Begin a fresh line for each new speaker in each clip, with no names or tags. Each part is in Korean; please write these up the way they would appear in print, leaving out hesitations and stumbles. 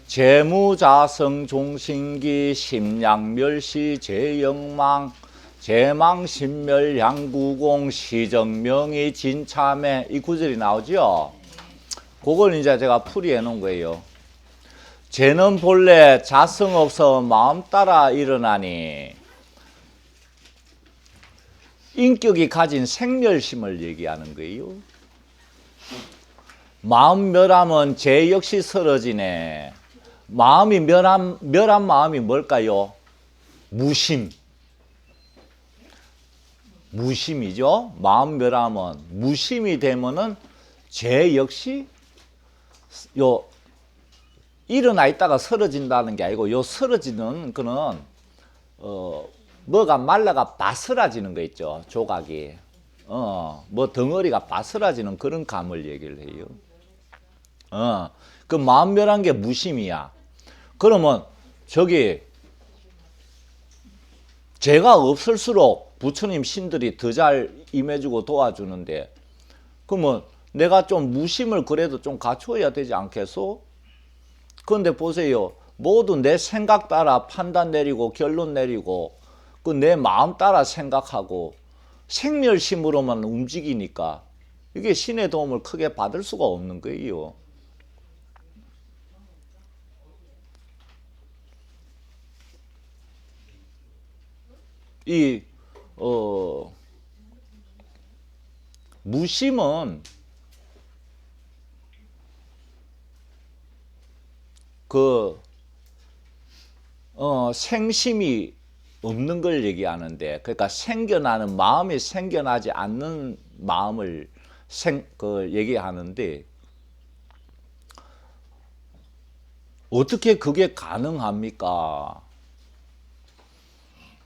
재무자성 종신기 심양멸시 재영망 재망신멸 양구공 시정명이 진참해 이 구절이 나오죠. 그걸 이제 제가 풀이해 놓은 거예요. 재는 본래 자성 없어 마음 따라 일어나니 인격이 가진 생멸심을 얘기하는 거예요. 마음 멸하면 재 역시 쓰러지네. 마음이 멸한 마음이 뭘까요? 무심. 무심이죠. 마음 멸하면 무심이 되면은 재 역시 요 일어나 있다가 쓰러진다는 게 아니고 요 쓰러지는 거는 뭐가 말라가 바스라지는 거 있죠. 조각이 뭐 덩어리가 바스라지는 그런 감을 얘기를 해요. 그 마음 멸한 게 무심이야. 그러면 저기 죄가 없을수록 부처님 신들이 더 잘 임해주고 도와주는데 그러면 내가 좀 무심을 그래도 좀 갖춰야 되지 않겠소? 그런데 보세요. 모두 내 생각 따라 판단 내리고 결론 내리고 그 내 마음 따라 생각하고 생멸심으로만 움직이니까 이게 신의 도움을 크게 받을 수가 없는 거예요. 이 무심은 그 생심이 없는 걸 얘기하는데, 그러니까 생겨나는 마음이 생겨나지 않는 마음을 얘기하는데, 어떻게 그게 가능합니까?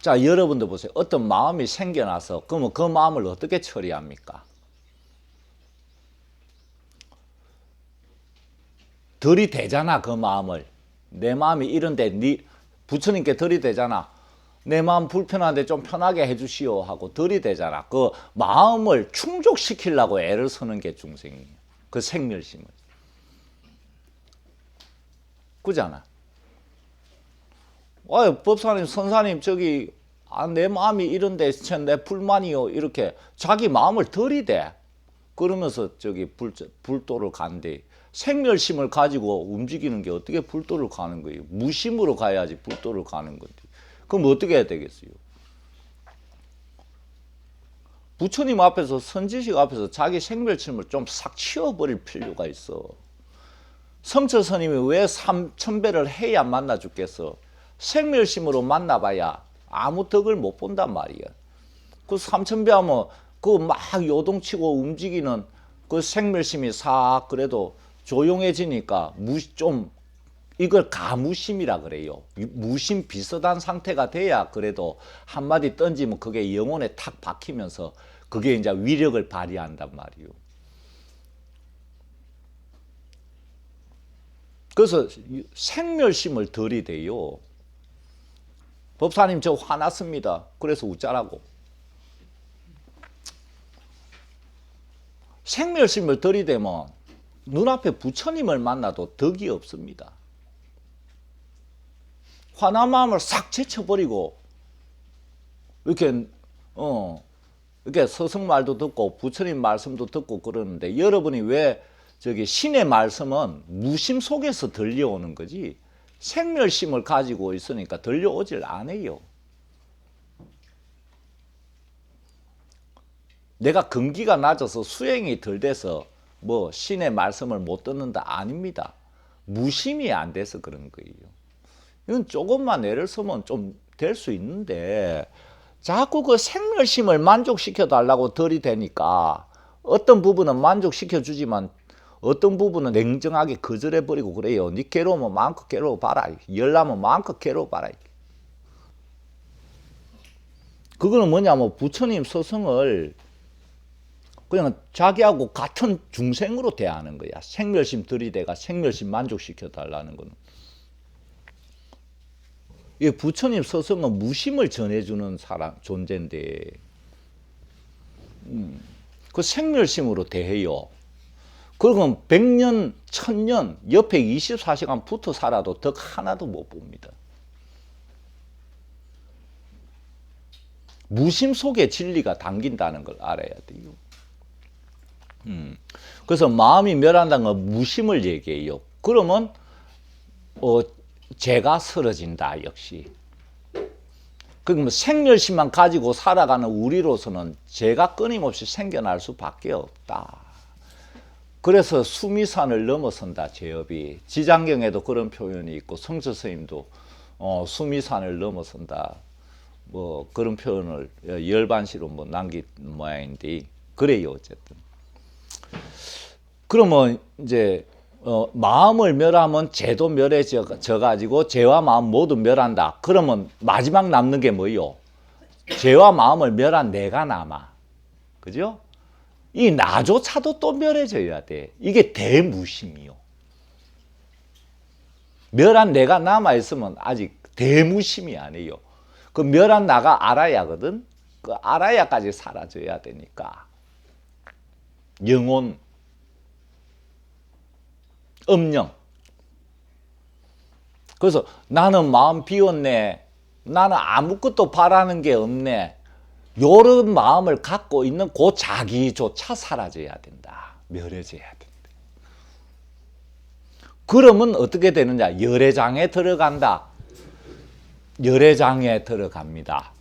자, 여러분들 보세요. 어떤 마음이 생겨나서 그러면 그 마음을 어떻게 처리합니까? 들이대잖아. 그 마음을. 내 마음이 이런데 부처님께 들이대잖아. 내 마음 불편한데 좀 편하게 해주시오 하고 들이대잖아. 그 마음을 충족시키려고 애를 쓰는 게 중생이에요. 그 생멸심을. 그잖아. 법사님, 선사님, 저기 내 마음이 이런데 내 불만이요. 이렇게 자기 마음을 들이대. 그러면서 저기 불도를 간대. 생멸심을 가지고 움직이는 게 어떻게 불도를 가는 거예요? 무심으로 가야지 불도를 가는 건데. 그럼 어떻게 해야 되겠어요? 부처님 앞에서, 선지식 앞에서 자기 생멸심을 좀 싹 치워버릴 필요가 있어. 성철 스님이 왜 삼천배를 해야 만나 죽겠어? 생멸심으로 만나봐야 아무 덕을 못 본단 말이야. 그 삼천배 하면 그 막 요동치고 움직이는 그 생멸심이 싹 그래도 조용해지니까 좀 이걸 가무심이라 그래요. 무심 비슷한 상태가 돼야 그래도 한마디 던지면 그게 영혼에 탁 박히면서 그게 이제 위력을 발휘한단 말이에요. 그래서 생멸심을 들이대요. 법사님 저 화났습니다. 그래서 웃자라고. 생멸심을 들이대면 눈앞에 부처님을 만나도 덕이 없습니다. 화난 마음을 싹 제쳐버리고 이렇게 이렇게 스승 말도 듣고 부처님 말씀도 듣고 그러는데 여러분이 왜 저기 신의 말씀은 무심 속에서 들려오는 거지 생멸심을 가지고 있으니까 들려오질 않아요. 내가 근기가 낮아서 수행이 덜 돼서 뭐 신의 말씀을 못 듣는다 아닙니다. 무심이 안 돼서 그런 거예요. 이건 조금만 애를 쓰면 좀 될 수 있는데 자꾸 그 생멸심을 만족시켜 달라고 들이대니까 어떤 부분은 만족시켜 주지만 어떤 부분은 냉정하게 거절해 버리고 그래요. 니 괴로우면 마음껏 괴로워 봐라. 열나면 마음껏 괴로워 봐라. 그거는 뭐냐면 부처님 스승을 그냥 자기하고 같은 중생으로 대하는 거야. 생멸심 들이대가 생멸심 만족시켜 달라는 거는. 이 부처님 스승은 무심을 전해주는 존재인데 그 생멸심으로 대해요. 그러면 100년, 1000년 옆에 24시간 붙어 살아도 덕 하나도 못 봅니다. 무심 속에 진리가 담긴다는 걸 알아야 돼요. 그래서 마음이 멸한다는 건 무심을 얘기해요. 그러면 죄가 쓰러진다 역시. 그러면 생멸심만 가지고 살아가는 우리로서는 죄가 끊임없이 생겨날 수밖에 없다. 그래서 수미산을 넘어선다 죄업이. 지장경에도 그런 표현이 있고 성서 스님도 수미산을 넘어선다 뭐 그런 표현을 열반시로 뭐 남긴 모양인데 그래요 어쨌든. 그러면 이제 마음을 멸하면 죄도 멸해져 가지고 죄와 마음 모두 멸한다. 그러면 마지막 남는 게 뭐요? 죄와 마음을 멸한 내가 남아. 그죠? 이 나조차도 또 멸해져야 돼. 이게 대무심이요. 멸한 내가 남아 있으면 아직 대무심이 아니에요. 그 멸한 나가 알아야거든. 그 알아야까지 사라져야 되니까. 영혼 음령. 그래서 나는 마음 비웠네. 나는 아무것도 바라는 게 없네. 요런 마음을 갖고 있는 그 자기조차 사라져야 된다. 멸해져야 된다. 그러면 어떻게 되느냐? 열애장에 들어간다. 열애장에 들어갑니다.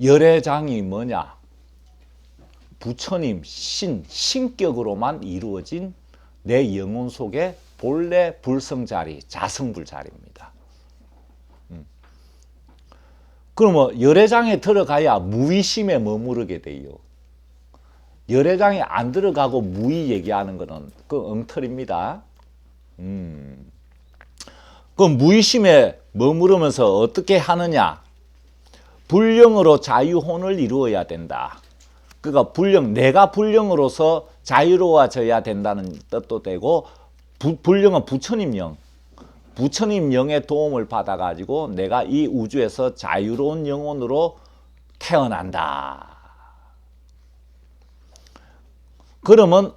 열애장이 뭐냐? 부처님 신격으로만 이루어진 내 영혼 속의 본래 불성자리, 자성불자리입니다. 그러면 열애장에 들어가야 무의심에 머무르게 돼요. 열애장에 안 들어가고 무의 얘기하는 거는 그 엉터리입니다. 그 무의심에 머무르면서 어떻게 하느냐? 불령으로 자유혼을 이루어야 된다. 그러니까 불령, 내가 불령으로서 자유로워져야 된다는 뜻도 되고, 불령은 부처님 영, 부처님 영의 도움을 받아가지고 내가 이 우주에서 자유로운 영혼으로 태어난다. 그러면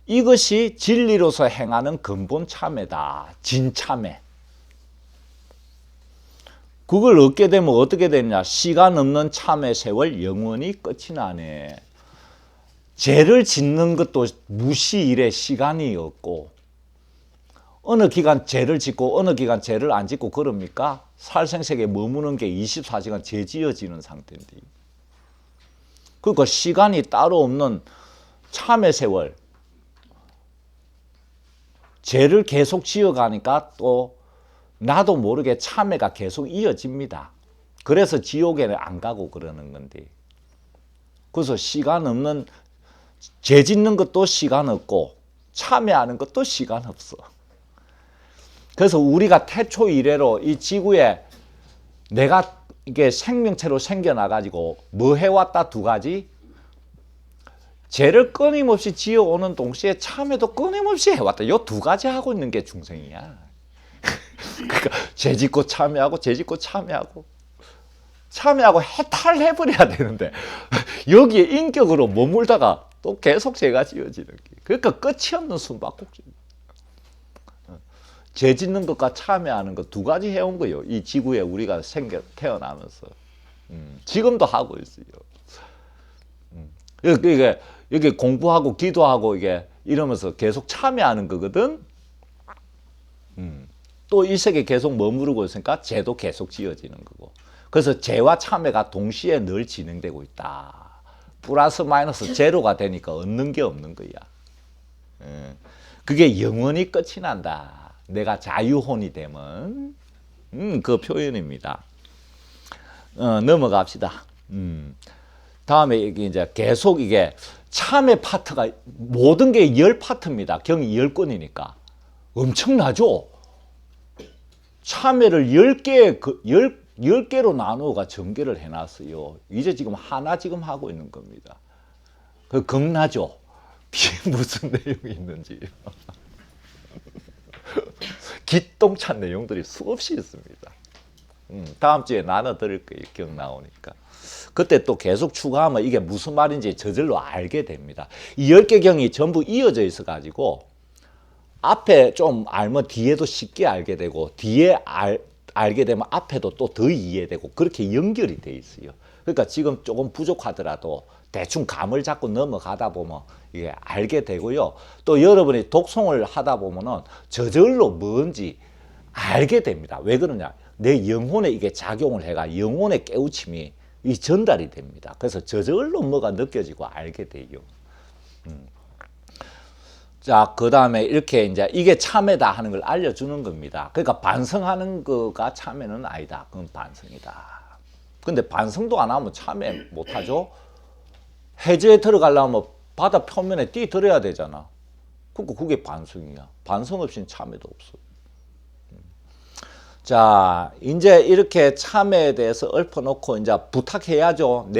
이것이 진리로서 행하는 근본 참회다. 진참회. 그걸 얻게 되면 어떻게 되냐? 시간 없는 참회 세월 영원히 끝이 나네. 죄를 짓는 것도 무시일에 시간이 없고, 어느 기간 죄를 짓고 어느 기간 죄를 안 짓고 그럽니까? 살생색에 머무는 게 24시간 죄 지어지는 상태인데. 그러니까 시간이 따로 없는 참회 세월. 죄를 계속 지어가니까 또 나도 모르게 참회가 계속 이어집니다. 그래서 지옥에는 안 가고 그러는 건데. 그래서 시간 없는, 죄 짓는 것도 시간 없고 참회하는 것도 시간 없어. 그래서 우리가 태초 이래로 이 지구에 내가 이게 생명체로 생겨나가지고 뭐 해왔다? 두 가지. 죄를 끊임없이 지어오는 동시에 참회도 끊임없이 해왔다. 요 두 가지 하고 있는 게 중생이야. 그러니까 죄 짓고 참회하고 죄 짓고 참회하고 해탈해버려야 되는데 여기에 인격으로 머물다가 또 계속 죄가 지어지는 게. 그러니까 끝이 없는 숨바꼭질. 죄 짓는 것과 참회하는 것 두 가지 해온 거예요. 이 지구에 우리가 태어나면서. 지금도 하고 있어요. 이게 공부하고 기도하고 이게 이러면서 계속 참여하는 거거든. 또 이 세계에 계속 머무르고 있으니까 죄도 계속 지어지는 거고. 그래서 죄와 참회가 동시에 늘 진행되고 있다. 플러스 마이너스 제로가 되니까 얻는 게 없는 거야. 그게 영원히 끝이 난다. 내가 자유혼이 되면. 그 표현입니다. 넘어갑시다. 다음에 이제 계속 이게 참회 파트가 모든 게 10파트입니다. 경이 10권이니까. 엄청나죠? 참회를 10개로 나누어가 전개를 해놨어요. 이제 지금 하나 지금 하고 있는 겁니다. 그 겁나죠? 무슨 내용이 있는지. 기똥찬 내용들이 수없이 있습니다. 다음 주에 나눠드릴 거예요. 경 나오니까. 그때 또 계속 추가하면 이게 무슨 말인지 저절로 알게 됩니다. 이 10개 경이 전부 이어져 있어 가지고 앞에 좀 알면 뒤에도 쉽게 알게 되고 뒤에 알게 되면 앞에도 또 더 이해되고 그렇게 연결이 돼 있어요. 그러니까 지금 조금 부족하더라도 대충 감을 잡고 넘어가다 보면 이게 알게 되고요. 또 여러분이 독송을 하다 보면은 저절로 뭔지 알게 됩니다. 왜 그러냐? 내 영혼에 이게 작용을 해가 영혼의 깨우침이 이 전달이 됩니다. 그래서 저절로 뭐가 느껴지고 알게 돼요. 자, 그 다음에 이렇게 이제 이게 참회다 하는 걸 알려주는 겁니다. 그러니까 반성하는 거가 참회는 아니다. 그건 반성이다. 근데 반성도 안 하면 참회 못 하죠? 해저에 들어가려면 바다 표면에 뛰들어야 되잖아. 그러니까 그게 반성이야. 반성 없이는 참회도 없어. 자, 이제 이렇게 참회에 대해서 읊어놓고 이제 부탁해야죠.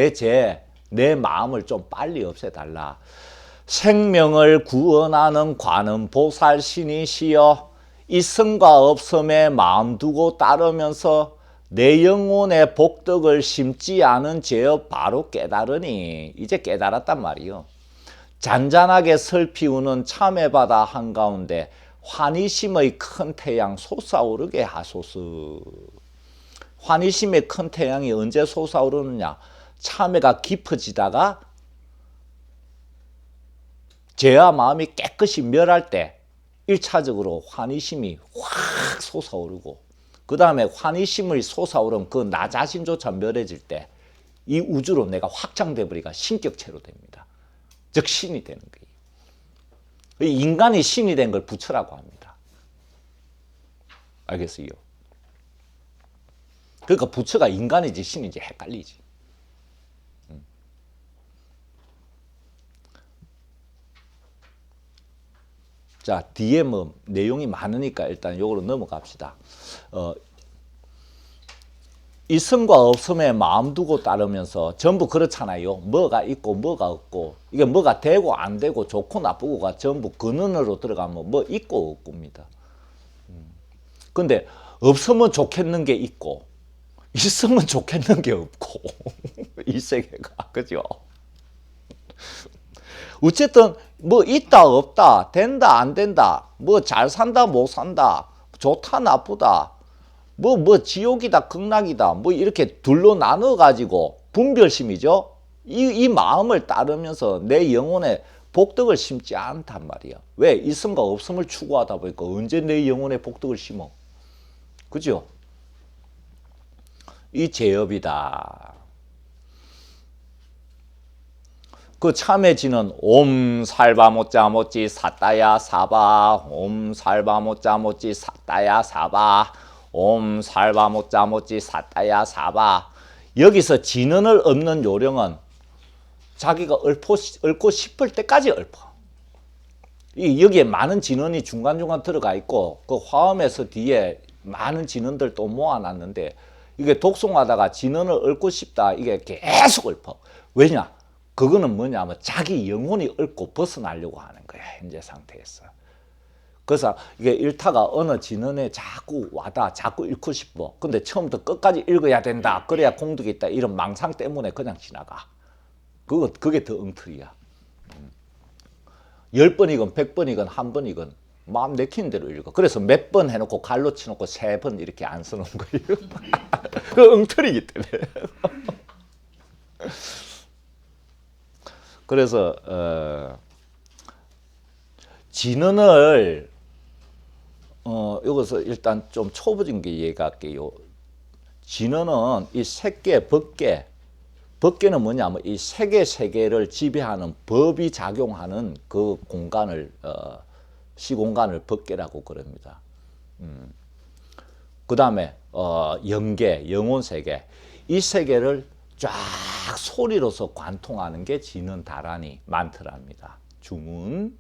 내 마음을 좀 빨리 없애달라. 생명을 구원하는 관음 보살신이시여 있음과 없음에 마음 두고 따르면서 내 영혼의 복덕을 심지 않은 죄업 바로 깨달으니 이제 깨달았단 말이요. 잔잔하게 설피우는 참회바다 한가운데 환희심의 큰 태양 솟아오르게 하소서. 환희심의 큰 태양이 언제 솟아오르느냐? 참회가 깊어지다가 죄와 마음이 깨끗이 멸할 때 1차적으로 환희심이 확 솟아오르고 그 다음에 환희심을 솟아오른 그 나 자신조차 멸해질 때 이 우주로 내가 확장돼 버리가 신격체로 됩니다. 즉 신이 되는 거예요. 인간이 신이 된 걸 부처라고 합니다. 알겠어요? 그러니까 부처가 인간이지 신이지 헷갈리지. 자, 뒤에 뭐 내용이 많으니까 일단 요거로 넘어갑시다. 있음과 없음에 마음 두고 따르면서 전부 그렇잖아요. 뭐가 있고 뭐가 없고 이게 뭐가 되고 안 되고 좋고 나쁘고가 전부 근원으로 들어가면 뭐 있고 없고입니다. 근데 없으면 좋겠는 게 있고 있으면 좋겠는 게 없고 이 세계가 그죠? 어쨌든 뭐 있다 없다 된다 안 된다 뭐 잘 산다 못 산다 좋다 나쁘다 뭐 지옥이다 극락이다 뭐 이렇게 둘로 나눠 가지고 분별심이죠. 이 마음을 따르면서 내 영혼에 복덕을 심지 않단 말이야. 왜? 있음과 없음을 추구하다 보니까 언제 내 영혼에 복덕을 심어? 그죠? 이 제업이다. 그 참해지는 옴 살바모짜 모찌 사따야 사바 옴 살바모짜 모찌 사따야 사바 옴 살바모짜 모찌 사따야 사바. 여기서 진언을 읊는 요령은 자기가 읊고 싶을 때까지 읊어. 여기에 많은 진언이 중간중간 들어가 있고 그 화엄에서 뒤에 많은 진언들 또 모아놨는데 이게 독송하다가 진언을 읊고 싶다 이게 계속 읊어. 왜냐? 그거는 뭐냐면 자기 영혼이 얽고 벗어나려고 하는 거야 현재 상태에서. 그래서 이게 일타가 어느 진언에 자꾸 와다 자꾸 읽고 싶어. 근데 처음부터 끝까지 읽어야 된다 그래야 공덕이 있다 이런 망상 때문에 그냥 지나가. 그게 더 엉터리야. 10번이건 100번이건 한 번이건 마음 내키는 대로 읽어. 그래서 몇 번 해놓고 갈로 치놓고 3번 이렇게 안 써놓은 거예요. 그 엉터리이기 때문에. 그래서 진언을 여기서 일단 좀 초보적인 게 이해할게요. 진언은 이 색계, 법계는 뭐냐면 이 세계를 지배하는 법이 작용하는 그 공간을 시공간을 법계라고 그럽니다. 그 다음에 영계, 영혼세계 이 세계를 쫙 소리로서 관통하는 게 진언다라니 만트랍니다. 주문.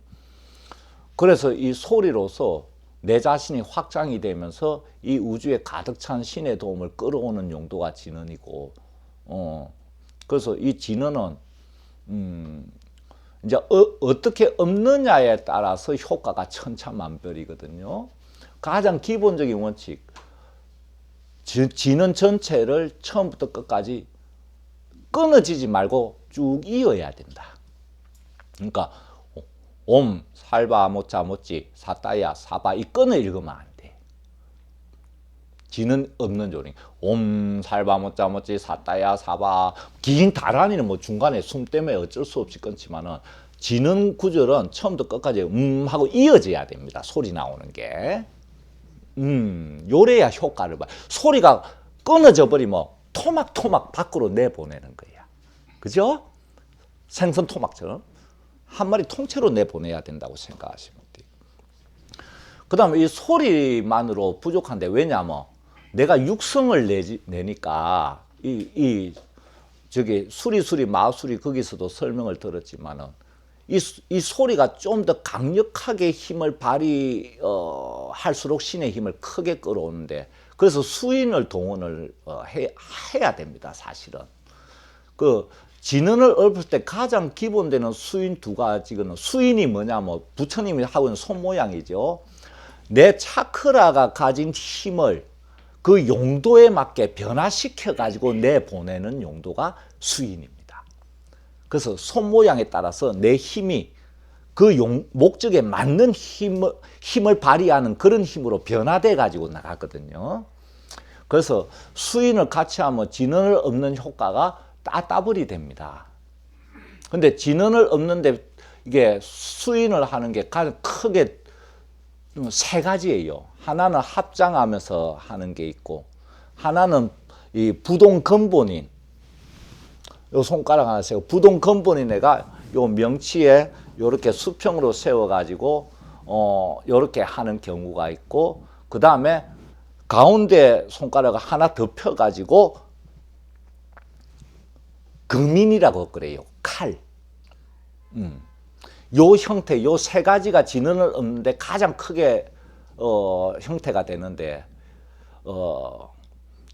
그래서 이 소리로서 내 자신이 확장이 되면서 이 우주에 가득 찬 신의 도움을 끌어오는 용도가 진언이고 그래서 이 진언은 이제 어떻게 읊느냐에 따라서 효과가 천차만별이거든요. 가장 기본적인 원칙 진언 전체를 처음부터 끝까지 끊어지지 말고 쭉 이어야 된다. 그러니까 옴 살바 모짜 모찌 사따야 사바 이 끊어 읽으면 안 돼. 지는 없는 조링. 옴 살바 모짜 모찌 사따야 사바 긴 다란이는 뭐 중간에 숨 때문에 어쩔 수 없이 끊지만은 지는 구절은 처음부터 끝까지 하고 이어져야 됩니다. 소리 나오는 게. 요래야 효과를 봐. 소리가 끊어져 버리면 토막토막 밖으로 내보내는 거야. 그죠? 생선 토막처럼. 한 마리 통째로 내보내야 된다고 생각하시면 돼요. 그 다음에 이 소리만으로 부족한데, 왜냐하면 내가 육성을 내니까, 저기 수리수리 마수리 거기서도 설명을 들었지만은, 이 소리가 좀 더 강력하게 힘을 발휘할수록 신의 힘을 크게 끌어오는데, 그래서 수인을 동원을 해야 됩니다. 사실은 진언을 읊을 때 가장 기본되는 수인 두 가지는, 수인이 뭐냐면 부처님이 하고 있는 손 모양이죠. 내 차크라가 가진 힘을 그 용도에 맞게 변화시켜 가지고 내보내는 용도가 수인입니다. 그래서 손 모양에 따라서 내 힘이 그 목적에 맞는 힘을 발휘하는 그런 힘으로 변화돼 가지고 나가거든요. 그래서 수인을 같이 하면 진언을 읊는 효과가 따블이 됩니다. 근데 진언을 읊는데 이게 수인을 하는 게 가장 크게 세 가지예요. 하나는 합장하면서 하는 게 있고, 하나는 이 부동 근본인, 요 손가락 하나 세고 부동 근본인 애가 요 명치에 요렇게 수평으로 세워 가지고 요렇게 하는 경우가 있고, 그 다음에 가운데 손가락을 하나 더 펴 가지고 금인이라고 그래요. 칼. 요 형태, 요 세 가지가 진언을 읊는데 가장 크게 형태가 되는데,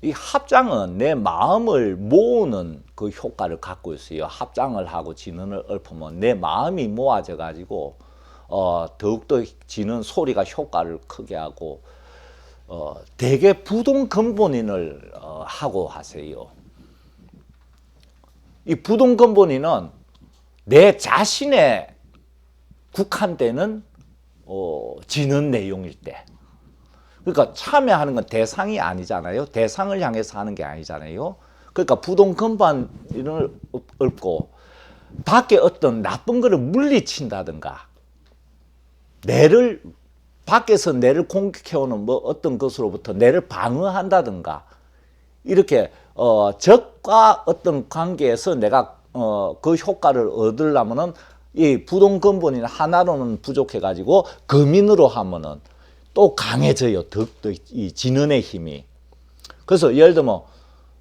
이 합장은 내 마음을 모으는 그 효과를 갖고 있어요. 합장을 하고 진언을 읊으면 내 마음이 모아져 가지고 더욱더 진언 소리가 효과를 크게 하고, 대개 부동 근본인을 하고 하세요. 이 부동 근본인은 내 자신에 국한되는 진언 내용일 때, 그러니까 참여하는 건 대상이 아니잖아요. 대상을 향해서 하는 게 아니잖아요. 그러니까 부동 근본인을 읊고 밖에 어떤 나쁜 거를 물리친다든가, 밖에서 내를 공격해오는 뭐 어떤 것으로부터 내를 방어한다든가, 이렇게 적과 어떤 관계에서 내가 그 효과를 얻으려면은 이 부동 근본인 하나로는 부족해 가지고 금인으로 하면은 또 강해져요. 더욱더 이 진언의 힘이. 그래서 예를 들면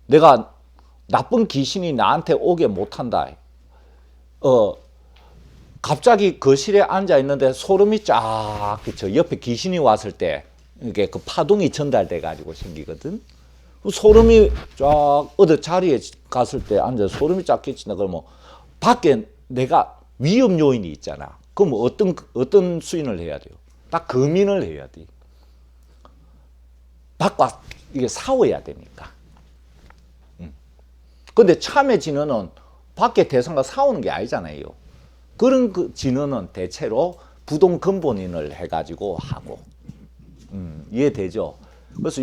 내가 나쁜 귀신이 나한테 오게 못한다. 갑자기 거실에 앉아 있는데 소름이 쫙 끼쳐. 옆에 귀신이 왔을 때 이게 그 파동이 전달돼 가지고 생기거든. 소름이 쫙 어디 자리에 갔을 때 앉아 소름이 쫙 끼친다. 그러면 밖에 내가 위험 요인이 있잖아. 그럼 어떤 수인을 해야 돼요? 딱 금인을 해야 돼. 밖과 이게 싸워야 되니까. 근데 참의 진언은 밖에 대상과 싸우는 게 아니잖아요. 그런 그 진언은 대체로 부동 근본인을 해가지고 하고, 이해되죠? 그래서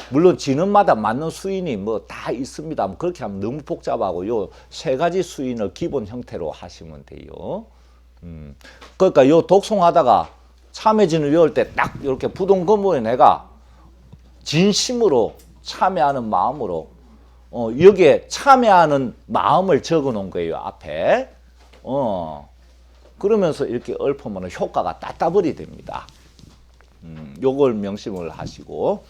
물론 진언마다 맞는 수인이 뭐 다 있습니다. 그렇게 하면 너무 복잡하고 요 세 가지 수인을 기본 형태로 하시면 돼요. 그러니까 요 독송하다가 참회 진을 외울 때 딱 이렇게 부동 근본인 애가 진심으로 참여하는 마음으로 여기에 참여하는 마음을 적어 놓은 거예요, 앞에. 그러면서 이렇게 읊으면 효과가 따따블이 됩니다. 요걸 명심을 하시고.